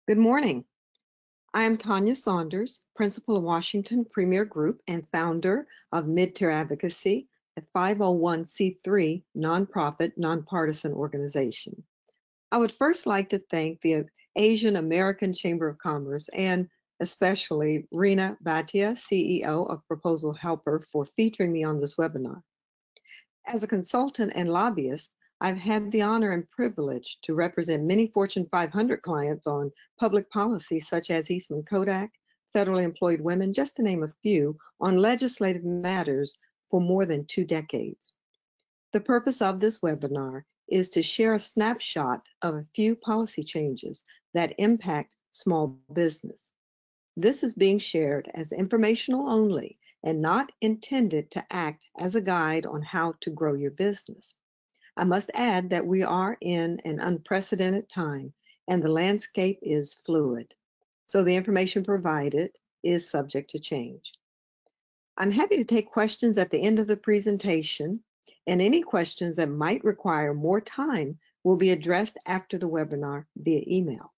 Good morning. I am Tanya Saunders, Principal of Washington Premier Group and founder of Mid-Tier Advocacy, a 501c3 nonprofit, nonpartisan organization. I would first like to thank the Asian American Chamber of Commerce and especially Rena Bhatia, CEO of Proposal Helper, for featuring me on this webinar. As a consultant and lobbyist, I've had the honor and privilege to represent many Fortune 500 clients on public policy such as Eastman Kodak, federally employed women, just to name a few, on legislative matters for more than 2 decades. The purpose of this webinar is to share a snapshot of a few policy changes that impact small business. This is being shared as informational only and not intended to act as a guide on how to grow your business. I must add that we are in an unprecedented time and the landscape is fluid, so the information provided is subject to change. I'm happy to take questions at the end of the presentation, and any questions that might require more time will be addressed after the webinar via email.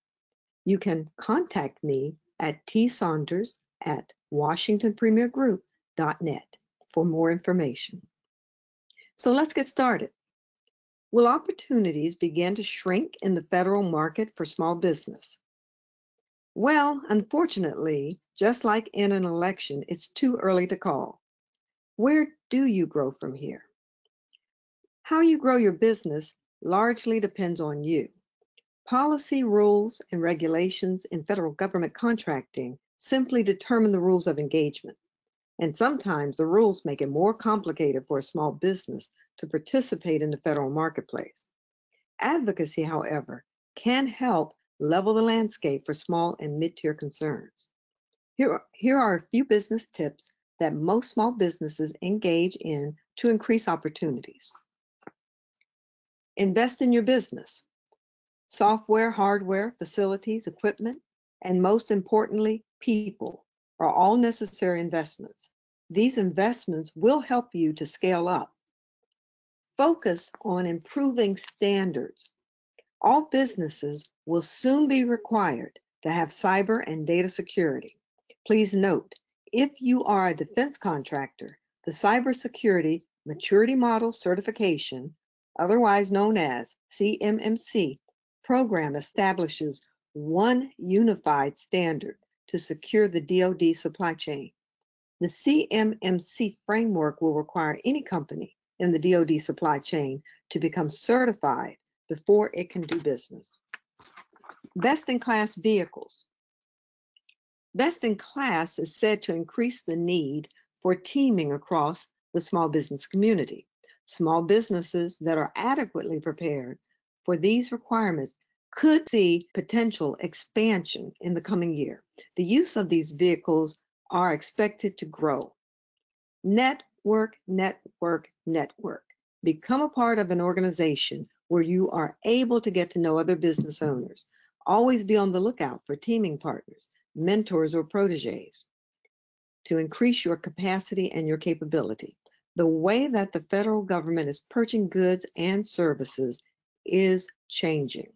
You can contact me at tsaunders@washingtonpremiergroup.net for more information. So let's get started. Will opportunities begin to shrink in the federal market for small business? Well, unfortunately, just like in an election, it's too early to call. Where do you grow from here? How you grow your business largely depends on you. Policy, rules, and regulations in federal government contracting simply determine the rules of engagement. And sometimes the rules make it more complicated for a small business to participate in the federal marketplace. Advocacy, however, can help level the landscape for small and mid-tier concerns. Here are a few business tips that most small businesses engage in to increase opportunities. Invest in your business. Software, hardware, facilities, equipment, and most importantly, people are all necessary investments. These investments will help you to scale up. Focus on improving standards. All businesses will soon be required to have cyber and data security. Please note, if you are a defense contractor, the Cybersecurity Maturity Model Certification, otherwise known as CMMC, program establishes one unified standard to secure the DoD supply chain. The CMMC framework will require any company in the DoD supply chain to become certified before it can do business. Best-in-class vehicles. Best-in-class is said to increase the need for teaming across the small business community. Small businesses that are adequately prepared for these requirements could see potential expansion in the coming year. The use of these vehicles are expected to grow. Network, network, network. Become a part of an organization where you are able to get to know other business owners. Always be on the lookout for teaming partners, mentors, or proteges to increase your capacity and your capability. The way that the federal government is purchasing goods and services is changing.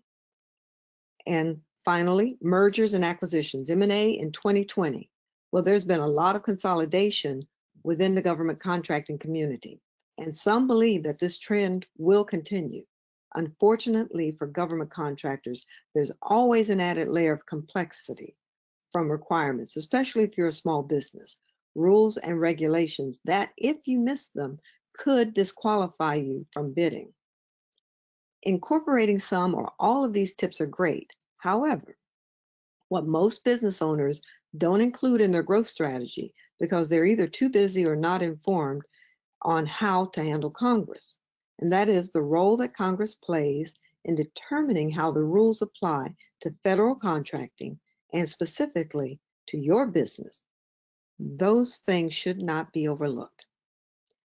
And finally, mergers and acquisitions, M&A in 2020. Well, there's been a lot of consolidation within the government contracting community, and some believe that this trend will continue. Unfortunately for government contractors, there's always an added layer of complexity from requirements, especially if you're a small business, rules and regulations that, if you miss them, could disqualify you from bidding. Incorporating some or all of these tips are great. However, what most business owners don't include in their growth strategy because they're either too busy or not informed on how to handle Congress. And that is the role that Congress plays in determining how the rules apply to federal contracting and specifically to your business. Those things should not be overlooked.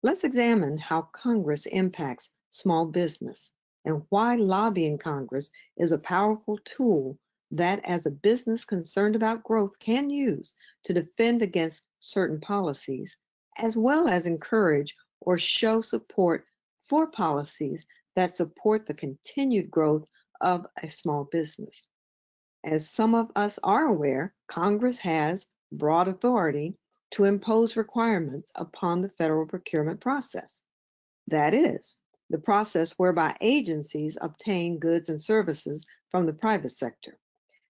Let's examine how Congress impacts small business and why lobbying Congress is a powerful tool that, as a business concerned about growth, can use to defend against certain policies, as well as encourage or show support for policies that support the continued growth of a small business. As some of us are aware, Congress has broad authority to impose requirements upon the federal procurement process. That is, the process whereby agencies obtain goods and services from the private sector,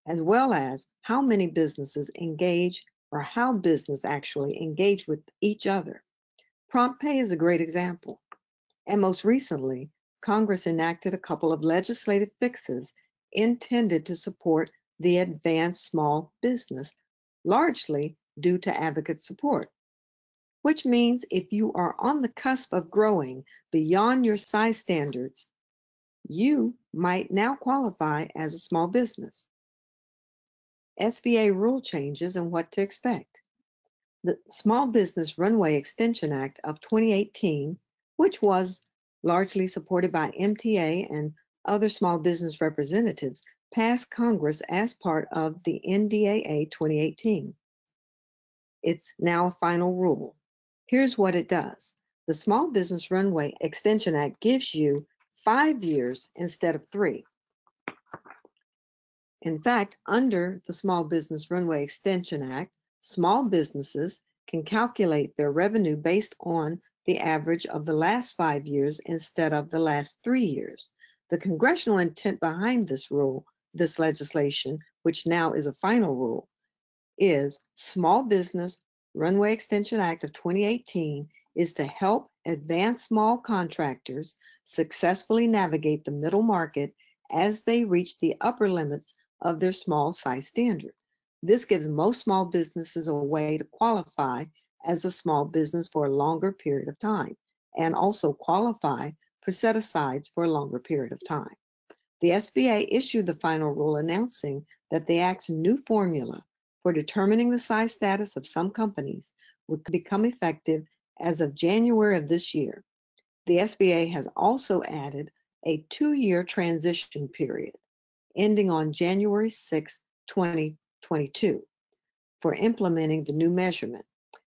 as well as how many businesses engage or how business actually engage with each other. Prompt pay is a great example. And most recently, Congress enacted a couple of legislative fixes intended to support the advanced small business, largely due to advocate support, which means if you are on the cusp of growing beyond your size standards, you might now qualify as a small business. SBA rule changes and what to expect. The Small Business Runway Extension Act of 2018, which was largely supported by MTA and other small business representatives, passed Congress as part of the NDAA 2018. It's now a final rule. Here's what it does. The Small Business Runway Extension Act gives you 5 years instead of 3. In fact, under the Small Business Runway Extension Act, small businesses can calculate their revenue based on the average of the last 5 years instead of the last 3 years. The congressional intent behind this rule, this legislation, which now is a final rule, is Small Business Runway Extension Act of 2018 is to help advanced small contractors successfully navigate the middle market as they reach the upper limits of their small size standard. This gives most small businesses a way to qualify as a small business for a longer period of time and also qualify for set-asides for a longer period of time. The SBA issued the final rule announcing that the Act's new formula for determining the size status of some companies would become effective as of January of this year. The SBA has also added a 2-year transition period ending on January 6, 2022, for implementing the new measurement.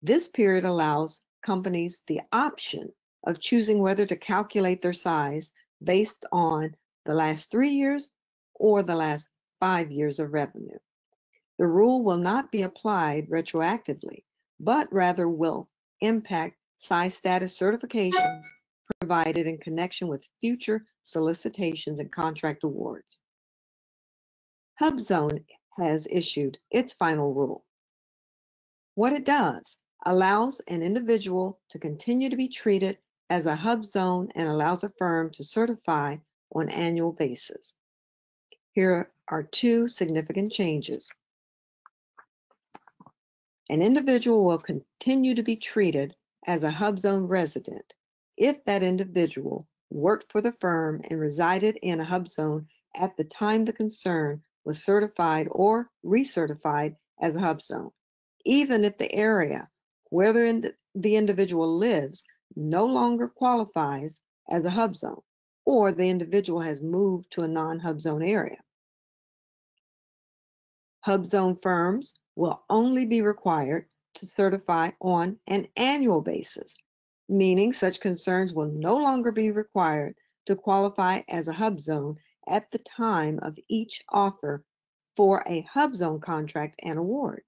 This period allows companies the option of choosing whether to calculate their size based on the last 3 years or the last 5 years of revenue. The rule will not be applied retroactively, but rather will impact size status certifications provided in connection with future solicitations and contract awards. HubZone has issued its final rule. What it does allows an individual to continue to be treated as a hub zone and allows a firm to certify on an annual basis. Here are 2 significant changes. An individual will continue to be treated as a hub zone resident if that individual worked for the firm and resided in a hub zone at the time the concern was certified or recertified as a hub zone, even if the area where the individual lives no longer qualifies as a hub zone, or the individual has moved to a non-hub zone area. Hub zone firms will only be required to certify on an annual basis, meaning such concerns will no longer be required to qualify as a hub zone at the time of each offer for a hub zone contract and award.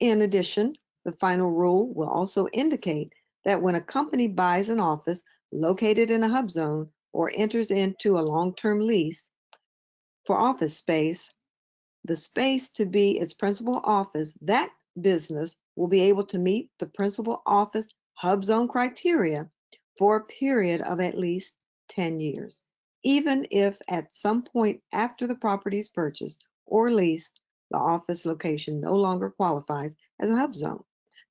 In addition, the final rule will also indicate that when a company buys an office located in a hub zone or enters into a long-term lease for office space, the space to be its principal office, that business will be able to meet the principal office hub zone criteria for a period of at least 10 years, even if at some point after the property is purchased or leased, the office location no longer qualifies as a hub zone.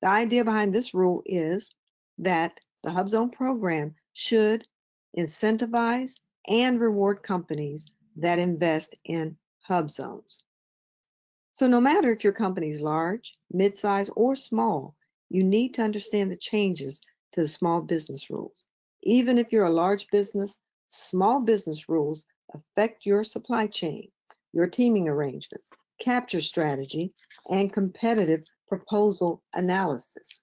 The idea behind this rule is that the hub zone program should incentivize and reward companies that invest in hub zones. So no matter if your company is large, mid-size, or small, you need to understand the changes to the small business rules. Even if you're a large business, small business rules affect your supply chain, your teaming arrangements, capture strategy, and competitive proposal analysis.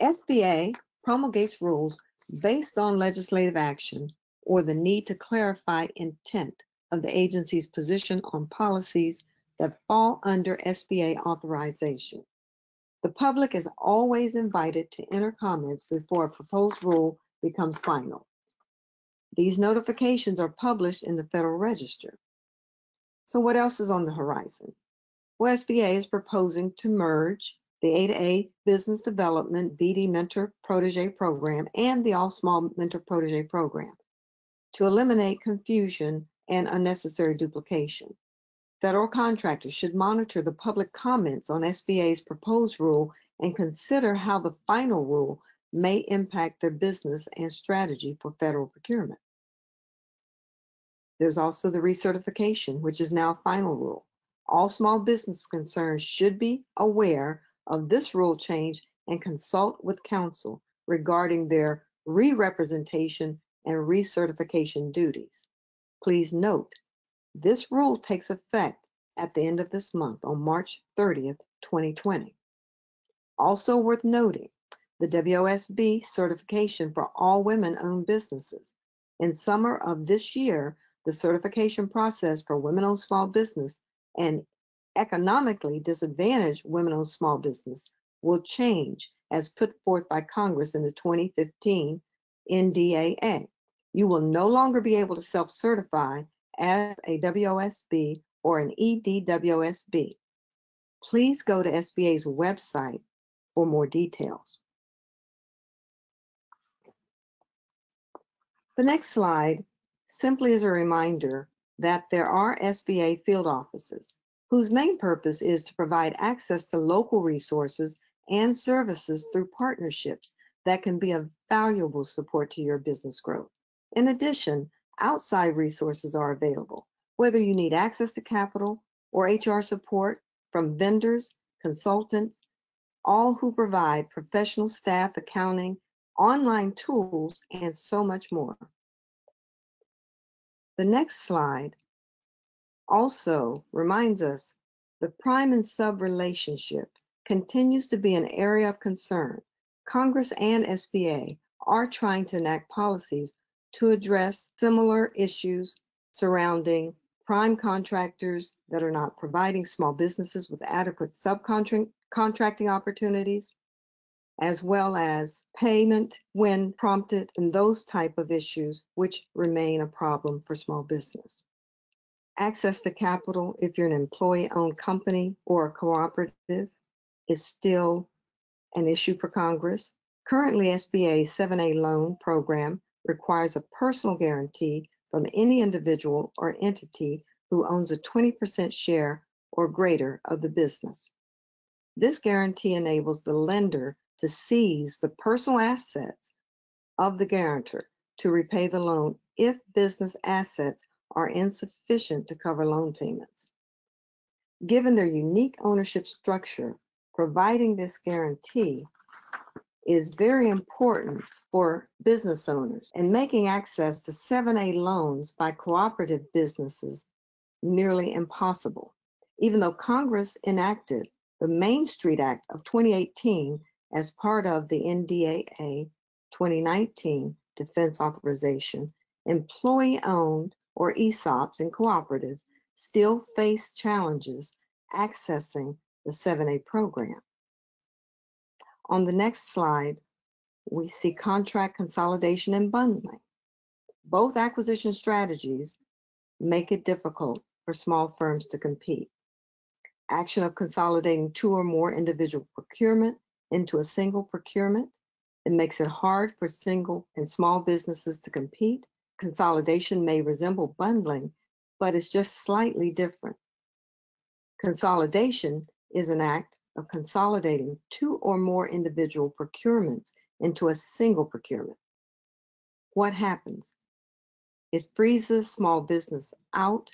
SBA promulgates rules based on legislative action or the need to clarify intent of the agency's position on policies that fall under SBA authorization. The public is always invited to enter comments before a proposed rule becomes final. These notifications are published in the Federal Register. So what else is on the horizon? Well, SBA is proposing to merge the A2A Business Development BD Mentor Protege Program and the All Small Mentor Protege Program to eliminate confusion and unnecessary duplication. Federal contractors should monitor the public comments on SBA's proposed rule and consider how the final rule may impact their business and strategy for federal procurement. There's also the recertification, which is now final rule. All small business concerns should be aware of this rule change and consult with counsel regarding their re-representation and recertification duties. Please note, this rule takes effect at the end of this month on March 30th, 2020. Also worth noting, the WOSB certification for all women-owned businesses. In summer of this year, the certification process for women-owned small business and economically disadvantaged women-owned small business will change as put forth by Congress in the 2015 NDAA. You will no longer be able to self-certify as a WOSB or an EDWOSB. Please go to SBA's website for more details. The next slide simply is a reminder that there are SBA field offices whose main purpose is to provide access to local resources and services through partnerships that can be of valuable support to your business growth. In addition, outside resources are available, whether you need access to capital or HR support from vendors, consultants, all who provide professional staff, accounting, online tools, and so much more. The next slide also reminds us the prime and sub relationship continues to be an area of concern. Congress and SBA are trying to enact policies to address similar issues surrounding prime contractors that are not providing small businesses with adequate subcontracting opportunities, as well as payment when prompted, and those type of issues which remain a problem for small business. Access to capital, if you're an employee-owned company or a cooperative, is still an issue for Congress. Currently, SBA's 7A loan program requires a personal guarantee from any individual or entity who owns a 20% share or greater of the business. This guarantee enables the lender to seize the personal assets of the guarantor to repay the loan if business assets are insufficient to cover loan payments. Given their unique ownership structure, providing this guarantee is very important for business owners, and making access to 7A loans by cooperative businesses nearly impossible. Even though Congress enacted the Main Street Act of 2018 as part of the NDAA 2019 Defense Authorization, employee-owned or ESOPs and cooperatives still face challenges accessing the 7A program. On the next slide, we see contract consolidation and bundling. Both acquisition strategies make it difficult for small firms to compete. Action of consolidating 2 or more individual procurement into a single procurement, it makes it hard for single and small businesses to compete. Consolidation may resemble bundling, but it's just slightly different. Consolidation is an act of consolidating 2 or more individual procurements into a single procurement. What happens? It freezes small business out,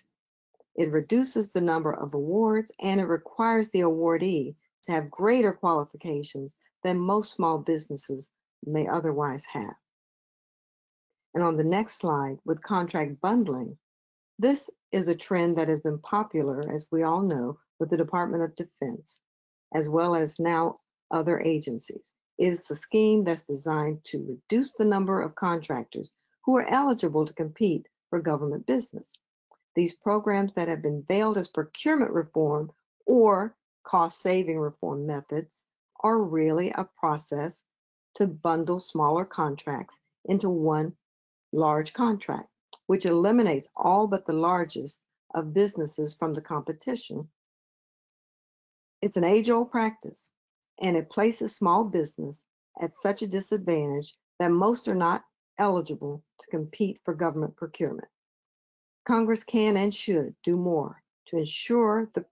it reduces the number of awards, and it requires the awardee to have greater qualifications than most small businesses may otherwise have. And on the next slide, with contract bundling, this is a trend that has been popular, as we all know, with the Department of Defense, as well as now other agencies. It is a scheme that's designed to reduce the number of contractors who are eligible to compete for government business. These programs that have been veiled as procurement reform or cost-saving reform methods are really a process to bundle smaller contracts into one large contract, which eliminates all but the largest of businesses from the competition. It's an age-old practice, and it places small business at such a disadvantage that most are not eligible to compete for government procurement. Congress can and should do more to ensure the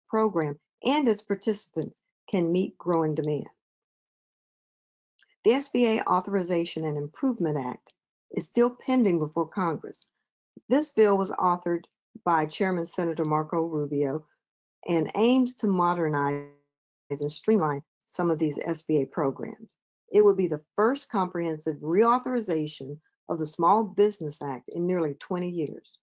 program and its participants can meet growing demand. The SBA Authorization and Improvement Act is still pending before Congress. This bill was authored by Chairman Senator Marco Rubio and aims to modernize and streamline some of these SBA programs. It would be the first comprehensive reauthorization of the Small Business Act in nearly 20 years.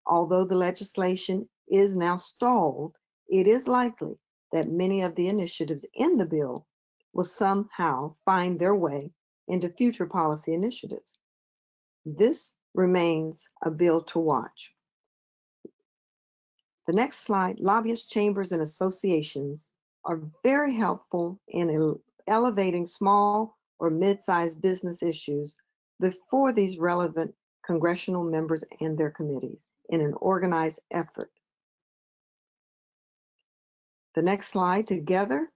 Although the legislation is now stalled, it is likely that many of the initiatives in the bill will somehow find their way into future policy initiatives. This remains a bill to watch. The next slide, lobbyist chambers and associations are very helpful in elevating small or mid-sized business issues before these relevant congressional members and their committees in an organized effort. The next slide, together,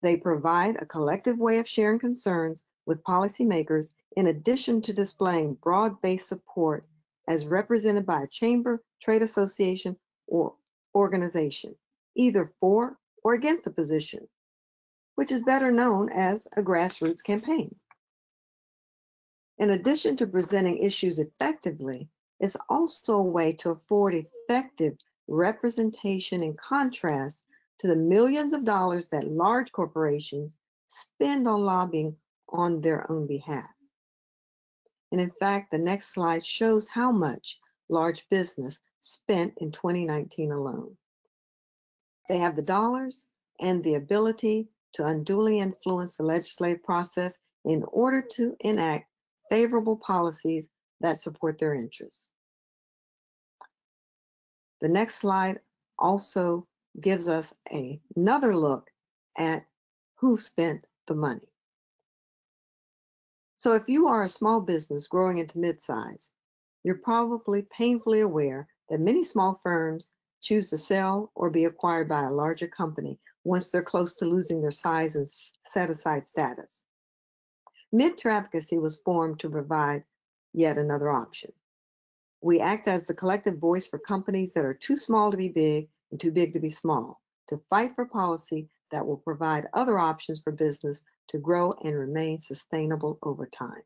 they provide a collective way of sharing concerns with policymakers in addition to displaying broad-based support as represented by a chamber, trade association, or organization, either for or against a position, which is better known as a grassroots campaign. In addition to presenting issues effectively, it's also a way to afford effective representation in contrast to the millions of dollars that large corporations spend on lobbying on their own behalf. And in fact, the next slide shows how much large business spent in 2019 alone. They have the dollars and the ability to unduly influence the legislative process in order to enact favorable policies that support their interests. The next slide also gives us another look at who spent the money. So if you are a small business growing into mid-size, you're probably painfully aware that many small firms choose to sell or be acquired by a larger company once they're close to losing their size and set-aside status. Mid-tier advocacy was formed to provide yet another option. We act as the collective voice for companies that are too small to be big and too big to be small, to fight for policy that will provide other options for business to grow and remain sustainable over time.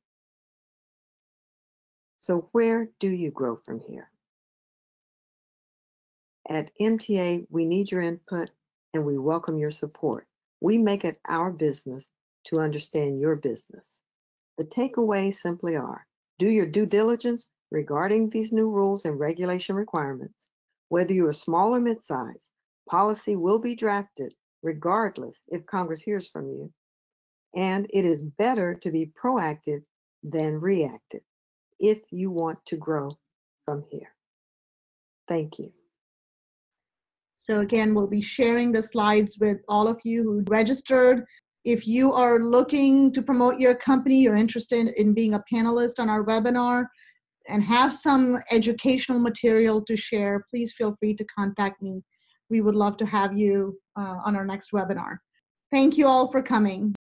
So where do you grow from here? At MTA, we need your input and we welcome your support. We make it our business to understand your business. The takeaways simply are, do your due diligence regarding these new rules and regulation requirements. Whether you are small or mid-size, policy will be drafted regardless if Congress hears from you. And it is better to be proactive than reactive if you want to grow from here. Thank you. So again, we'll be sharing the slides with all of you who registered. If you are looking to promote your company, you're interested in being a panelist on our webinar and have some educational material to share, please feel free to contact me. We would love to have you on our next webinar. Thank you all for coming.